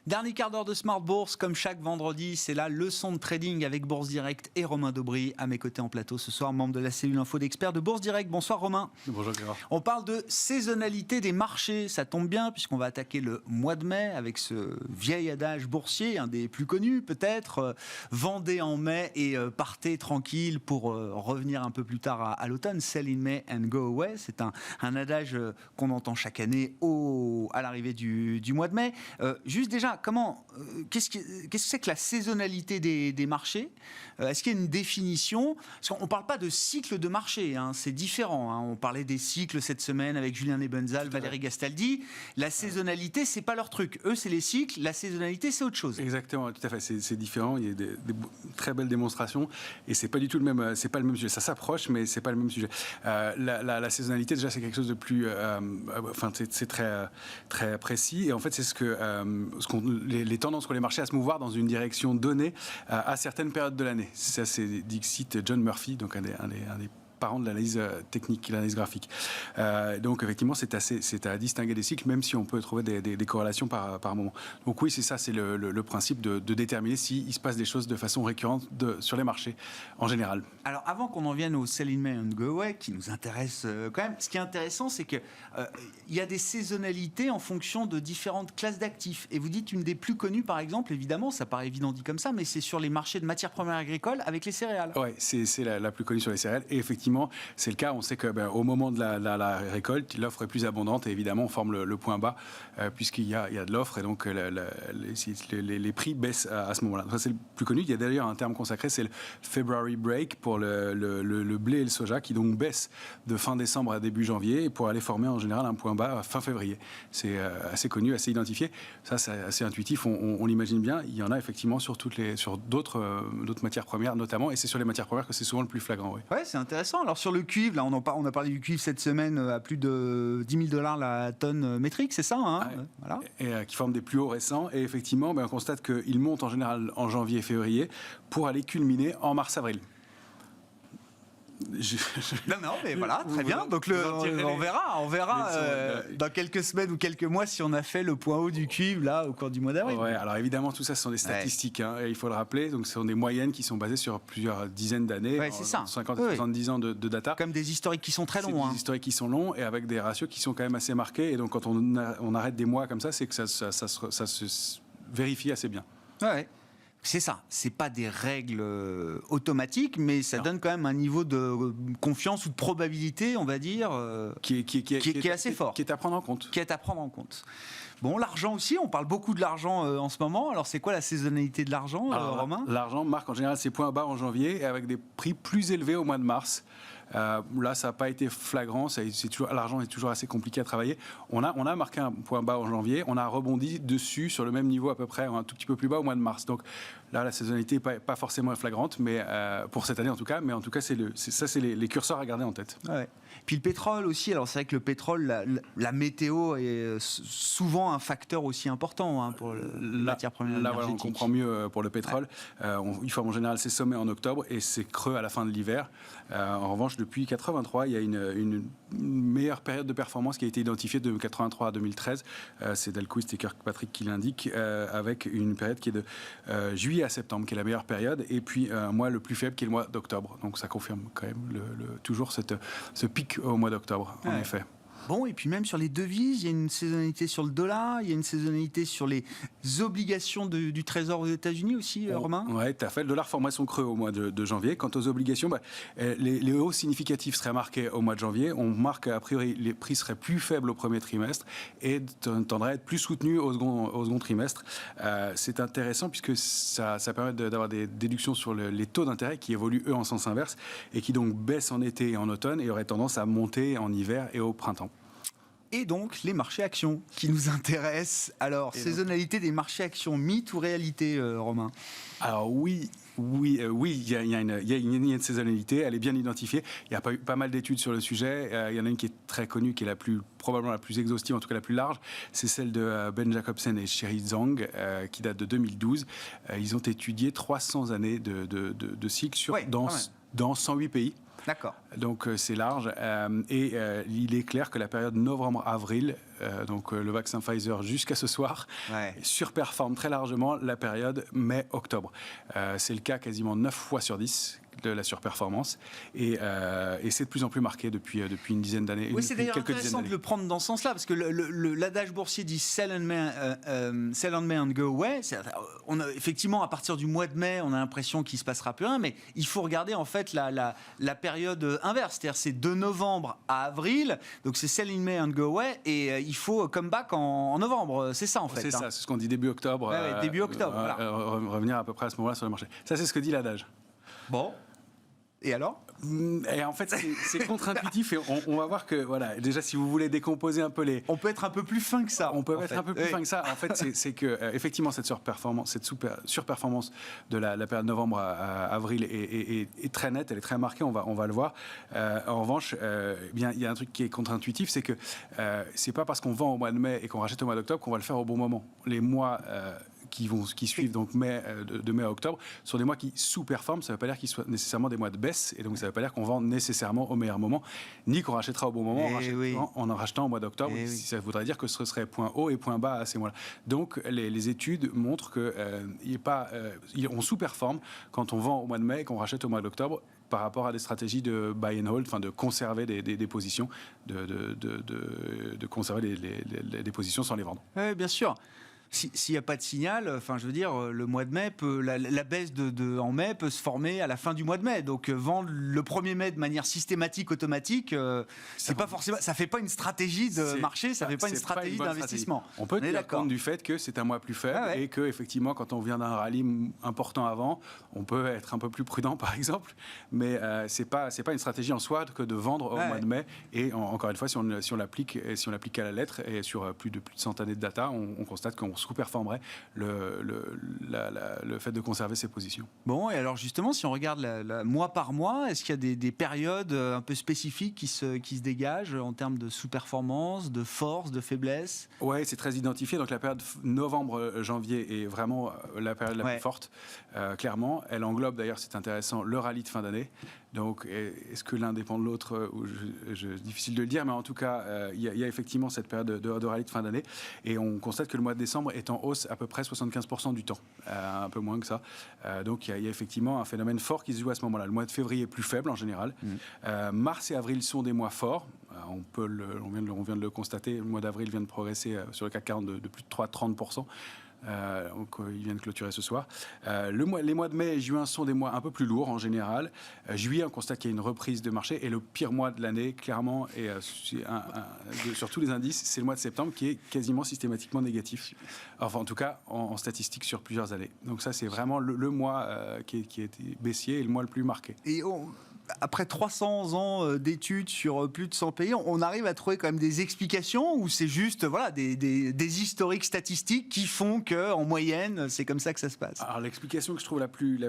Dernier quart d'heure de Smart Bourse, comme chaque vendredi, c'est la leçon de trading avec Bourse Direct et Romain Daubry à mes côtés en plateau ce soir, membre de la cellule info d'experts de Bourse Direct. Bonsoir Romain. Bonjour Gérard. On parle de saisonnalité des marchés, ça tombe bien puisqu'on va attaquer le mois de mai avec ce vieil adage boursier, un des plus connus peut-être, vendez en mai et partez tranquille pour revenir un peu plus tard à l'automne, sell in May and go away. C'est un adage qu'on entend chaque année à l'arrivée du mois de mai. Juste déjà, qu'est-ce que c'est que la saisonnalité des marchés ? Est-ce qu'il y a une définition ? Parce qu'on ne parle pas de cycle de marché, hein, c'est différent. Hein. On parlait des cycles cette semaine avec Julien Nebenzal, Valérie Gastaldi. La saisonnalité, c'est pas leur truc. Eux, c'est les cycles. La saisonnalité, c'est autre chose. Exactement, tout à fait. C'est différent. Il y a des très belles démonstrations et c'est pas du tout le même. C'est pas le même sujet. Ça s'approche, mais c'est pas le même sujet. La saisonnalité, déjà, c'est quelque chose de plus. C'est très très précis. Et en fait, c'est les tendances qu'ont les marchés à se mouvoir dans une direction donnée à certaines périodes de l'année. Ça, c'est dixit John Murphy, donc un des parents de l'analyse technique, l'analyse graphique. Donc effectivement, c'est à distinguer des cycles, même si on peut trouver des corrélations par moment. Donc oui, c'est ça, c'est le principe de déterminer s'il se passe des choses de façon récurrente sur les marchés en général. Alors avant qu'on en vienne au sell in May and go away, qui nous intéresse quand même, ce qui est intéressant, c'est que il y a des saisonnalités en fonction de différentes classes d'actifs. Et vous dites une des plus connues, par exemple, évidemment, ça paraît évident dit comme ça, mais c'est sur les marchés de matières premières agricoles avec les céréales. Oui, c'est la plus connue sur les céréales. Et effectivement, c'est le cas. On sait qu'au moment de la récolte, l'offre est plus abondante et évidemment, on forme le point bas puisqu'il y a de l'offre et donc les prix baissent à ce moment-là. Ça, c'est le plus connu. Il y a d'ailleurs un terme consacré, c'est le February Break pour le blé et le soja qui donc baissent de fin décembre à début janvier pour aller former en général un point bas fin février. C'est assez connu, assez identifié. Ça, c'est assez intuitif. On l'imagine bien. Il y en a effectivement sur d'autres matières premières notamment et c'est sur les matières premières que c'est souvent le plus flagrant. Oui. Ouais, c'est intéressant. Alors sur le cuivre, là, on a parlé du cuivre cette semaine à plus de 10 000 $ la tonne métrique, c'est ça hein ouais. Voilà. Et qui forment des plus hauts récents. Et effectivement, on constate qu'ils montent en général en janvier et février pour aller culminer en mars-avril. Non, mais voilà, très bien. Donc on verra dans quelques semaines ou quelques mois si on a fait le point haut du cuivre là au cours du mois d'avril. Ouais, alors évidemment tout ça ce sont des statistiques, hein, et il faut le rappeler. Donc ce sont des moyennes qui sont basées sur plusieurs dizaines d'années, c'est ça. 50 à 70 ans de data. Comme des historiques qui sont très longs. Des historiques qui sont longs et avec des ratios qui sont quand même assez marqués. Et donc quand on arrête des mois comme ça, c'est que ça se vérifie assez bien. Ouais. C'est ça, c'est pas des règles automatiques, mais ça donne quand même un niveau de confiance ou de probabilité, on va dire, qui est assez fort. Qui est à prendre en compte. Qui est à prendre en compte. Bon, l'argent aussi, on parle beaucoup de l'argent en ce moment. Alors, c'est quoi la saisonnalité de l'argent, Romain ? L'argent marque en général ses points bas en janvier et avec des prix plus élevés au mois de mars. Là, ça n'a pas été flagrant. L'argent est toujours assez compliqué à travailler. On a marqué un point bas en janvier. On a rebondi dessus sur le même niveau à peu près, un tout petit peu plus bas au mois de mars. Donc là, la saisonnalité n'est pas forcément flagrante, mais pour cette année en tout cas. Mais en tout cas, c'est les curseurs à garder en tête. Ouais. Puis le pétrole aussi. Alors c'est vrai que le pétrole, la météo est souvent un facteur aussi important pour la matière première énergétique. Là, on comprend mieux pour le pétrole. Il forme en général ses sommets en octobre et c'est creux à la fin de l'hiver. En revanche, depuis 1983, il y a une meilleure période de performance qui a été identifiée de 1983 à 2013. C'est Dalquist et Kirkpatrick qui l'indiquent, avec une période qui est de juillet à septembre, qui est la meilleure période, et puis un mois le plus faible qui est le mois d'octobre. Donc ça confirme quand même toujours ce pic au mois d'octobre, en effet. Bon, et puis même sur les devises, il y a une saisonnalité sur le dollar, il y a une saisonnalité sur les obligations du Trésor aux États-Unis aussi, Romain ? Oui, tout à fait. Le dollar formerait son creux au mois de janvier. Quant aux obligations, les hausses significatives seraient marquées au mois de janvier. On marque a priori les prix seraient plus faibles au premier trimestre et tendraient à être plus soutenus au second trimestre. C'est intéressant puisque ça permet d'avoir des déductions sur les taux d'intérêt qui évoluent eux en sens inverse et qui donc baissent en été et en automne et auraient tendance à monter en hiver et au printemps. Et donc, les marchés actions qui nous intéressent. Alors, saisonnalité des marchés actions, mythe ou réalité, Romain ? Alors oui, il y a une saisonnalité, elle est bien identifiée. Il y a pas mal d'études sur le sujet. Il y en a une qui est très connue, qui est probablement la plus exhaustive, en tout cas la plus large. C'est celle de Ben Jacobsen et Sherry Zhang, qui date de 2012. Ils ont étudié 300 années de cycle dans 108 pays. D'accord. Donc c'est large et il est clair que la période novembre-avril, donc le vaccin Pfizer jusqu'à ce soir, surperforme très largement la période mai-octobre. C'est le cas quasiment 9 fois sur 10 de la surperformance et c'est de plus en plus marqué depuis une dizaine d'années. Oui, c'est d'ailleurs intéressant de le prendre dans ce sens-là, parce que l'adage boursier dit sell on May and go away. Effectivement, à partir du mois de mai, on a l'impression qu'il ne se passera plus rien, mais il faut regarder en fait la période inverse, c'est-à-dire c'est de novembre à avril, donc c'est sell in May and go away, et il faut come back en novembre, c'est ça en fait. C'est ça, c'est ce qu'on dit début octobre. Début octobre, voilà. Revenir à peu près à ce moment-là sur le marché. Ça, c'est ce que dit l'adage. Bon. Et alors ? Et en fait, c'est contre-intuitif et on va voir que, voilà, déjà, si vous voulez décomposer un peu les... On peut être un peu plus fin que ça. On peut être un peu plus fin que ça. En fait, c'est que, effectivement, cette surperformance de la période novembre à avril est très nette, elle est très marquée, on va le voir. En revanche, bien, il y a un truc qui est contre-intuitif, c'est que c'est pas parce qu'on vend au mois de mai et qu'on rachète au mois d'octobre qu'on va le faire au bon moment. Les mois... qui suivent donc de mai à octobre sont des mois qui sous-performent. Ça ne veut pas dire qu'ils soient nécessairement des mois de baisse, et donc ça ne veut pas dire qu'on vend nécessairement au meilleur moment, ni qu'on rachètera au bon moment en rachetant au mois d'octobre. Ça voudrait dire que ce serait point haut et point bas à ces mois-là. Donc les études montrent qu'on sous-performe quand on vend au mois de mai et qu'on rachète au mois d'octobre, par rapport à des stratégies de buy and hold, enfin de conserver des positions, de conserver des positions sans les vendre. Oui, bien sûr. S'il n'y a pas de signal, enfin, je veux dire, le mois de mai la baisse en mai peut se former à la fin du mois de mai. Donc, vendre le 1er mai de manière systématique, automatique, c'est pas forcément, ça fait pas une stratégie de marché, ça fait pas une stratégie d'investissement. On peut tenir compte du fait que c'est un mois plus faible et que, effectivement, quand on vient d'un rallye important avant, on peut être un peu plus prudent, par exemple. Mais c'est pas une stratégie en soi que de vendre au mois de mai. Et encore une fois, si on l'applique à la lettre et sur plus de 100 années de data, on constate qu'on sous-performerait le fait de conserver ses positions. Bon, et alors justement, si on regarde mois par mois, est-ce qu'il y a des périodes un peu spécifiques qui se dégagent en termes de sous-performance, de force, de faiblesse ? Oui, c'est très identifié. Donc la période novembre-janvier est vraiment la période la plus forte, clairement. Elle englobe d'ailleurs, c'est intéressant, le rallye de fin d'année. Donc, est-ce que l'un dépend de l'autre ? Difficile de le dire, mais en tout cas, il y a effectivement cette période de rallye de fin d'année. Et on constate que le mois de décembre est en hausse à peu près 75% du temps, un peu moins que ça. Donc, il y a effectivement un phénomène fort qui se joue à ce moment-là. Le mois de février est plus faible en général. Mars et avril sont des mois forts. On vient de le constater. Le mois d'avril vient de progresser sur le CAC 40 de plus de 30%. Donc, il vient de clôturer ce soir. Les mois de mai et juin sont des mois un peu plus lourds en général. Juillet, on constate qu'il y a une reprise de marché. Et le pire mois de l'année, clairement, et sur tous les indices, c'est le mois de septembre qui est quasiment systématiquement négatif. Enfin, en tout cas, en statistique sur plusieurs années. Donc ça, c'est vraiment le mois qui est baissier et le mois le plus marqué. Et après 300 ans d'études sur plus de 100 pays, on arrive à trouver quand même des explications, ou c'est juste des historiques statistiques qui font qu'en moyenne, c'est comme ça que ça se passe? Alors l'explication que je trouve la plus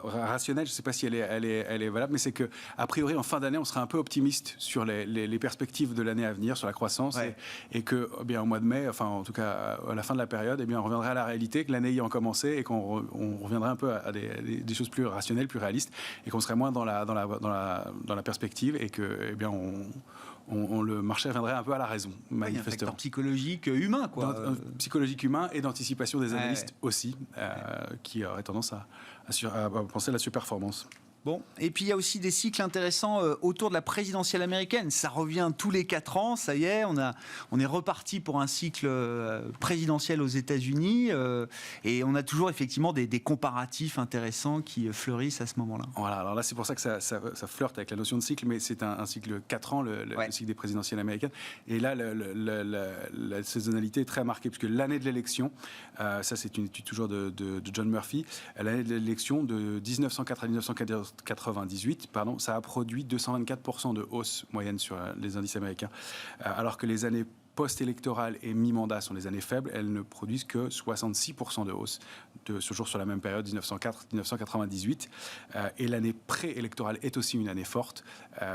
rationnelle, je ne sais pas si elle est valable, mais c'est qu'a priori en fin d'année, on sera un peu optimiste sur les perspectives de l'année à venir, sur la croissance, et que bien, au mois de mai, enfin en tout cas à la fin de la période, on reviendrait à la réalité, que l'année ayant commencé, et qu'on reviendrait un peu à des choses plus rationnelles, plus réalistes, et qu'on serait moins dans la perspective, et que le marché reviendrait un peu à la raison, manifestement. Il y a un facteur psychologique humain, quoi. Psychologique humain et d'anticipation des analystes aussi, qui auraient tendance à penser à la surperformance. Bon, et puis il y a aussi des cycles intéressants autour de la présidentielle américaine. Ça revient tous les 4 ans, ça y est, on est reparti pour un cycle présidentiel aux États-Unis, et on a toujours effectivement des comparatifs intéressants qui fleurissent à ce moment-là. Voilà, alors là c'est pour ça que ça flirte avec la notion de cycle, mais c'est un cycle 4 ans, le cycle des présidentielles américaines. Et là, la saisonnalité est très marquée, puisque l'année de l'élection, ça c'est une étude toujours de John Murphy, l'année de l'élection de 1904 à 1998, ça a produit 224% de hausse moyenne sur les indices américains, alors que les années post-électorales et mi-mandat sont des années faibles, elles ne produisent que 66% de hausse, toujours sur la même période, 1904-1998. Et l'année préélectorale est aussi une année forte,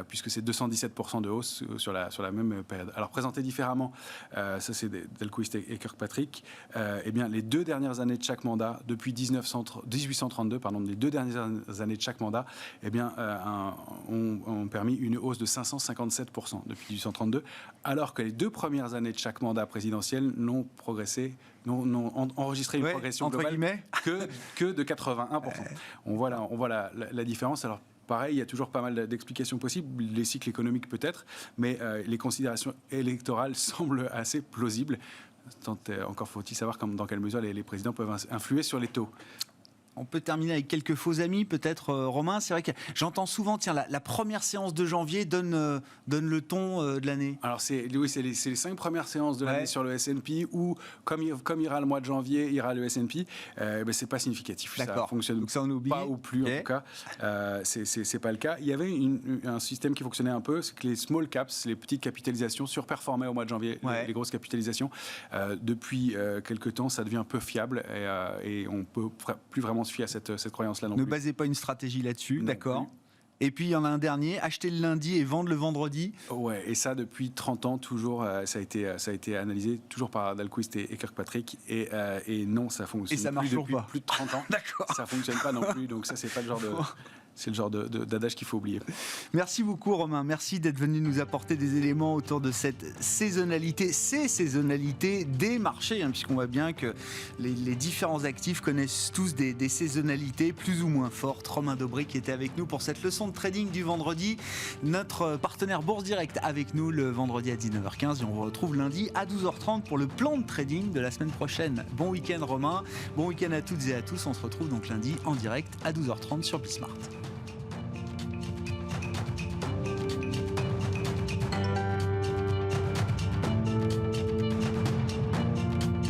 puisque c'est 217% de hausse sur la même période. Alors, présenté différemment, ça c'est Delquist et Kirkpatrick, eh bien, les 2 dernières années de chaque mandat, depuis 1832, les 2 dernières années de chaque mandat, eh bien, ont permis une hausse de 557% depuis 1832, alors que les 2 premières années de chaque mandat présidentiel n'ont enregistré une progression globale que de 81%. On voit la différence. Alors, pareil, il y a toujours pas mal d'explications possibles, les cycles économiques peut-être, mais les considérations électorales semblent assez plausibles. Encore faut-il savoir dans quelle mesure les présidents peuvent influer sur les taux. On peut terminer avec quelques faux amis, peut-être, Romain. C'est vrai que j'entends souvent, la première séance de janvier donne le ton de l'année. Alors, c'est les 5 premières séances de l'année sur le S&P, où, comme ira le mois de janvier, ira le S&P, c'est pas significatif. D'accord. Ça fonctionne pas ou plus, en tout cas. C'est pas le cas. Il y avait un système qui fonctionnait un peu, c'est que les small caps, les petites capitalisations, surperformaient au mois de janvier, les grosses capitalisations. Depuis quelques temps, ça devient peu fiable, et on peut plus vraiment se fier à cette croyance-là non plus. Ne basez pas une stratégie là-dessus, d'accord. Et puis il y en a un dernier, acheter le lundi et vendre le vendredi. Ouais, et ça depuis 30 ans, toujours, ça a été analysé toujours par Delquist et Kirkpatrick, et non, ça fonctionne et ça marche depuis pas. Plus de 30 ans. D'accord. Ça fonctionne pas non plus, donc ça c'est pas le genre de... C'est le genre d'adage qu'il faut oublier. Merci beaucoup, Romain. Merci d'être venu nous apporter des éléments autour de cette saisonnalité, ces saisonnalités des marchés, puisqu'on voit bien que les différents actifs connaissent tous des saisonnalités plus ou moins fortes. Romain Daubry qui était avec nous pour cette leçon de trading du vendredi. Notre partenaire Bourse Direct avec nous le vendredi à 19h15 et on vous retrouve lundi à 12h30 pour le plan de trading de la semaine prochaine. Bon week-end, Romain. Bon week-end à toutes et à tous. On se retrouve donc lundi en direct à 12h30 sur Bismart.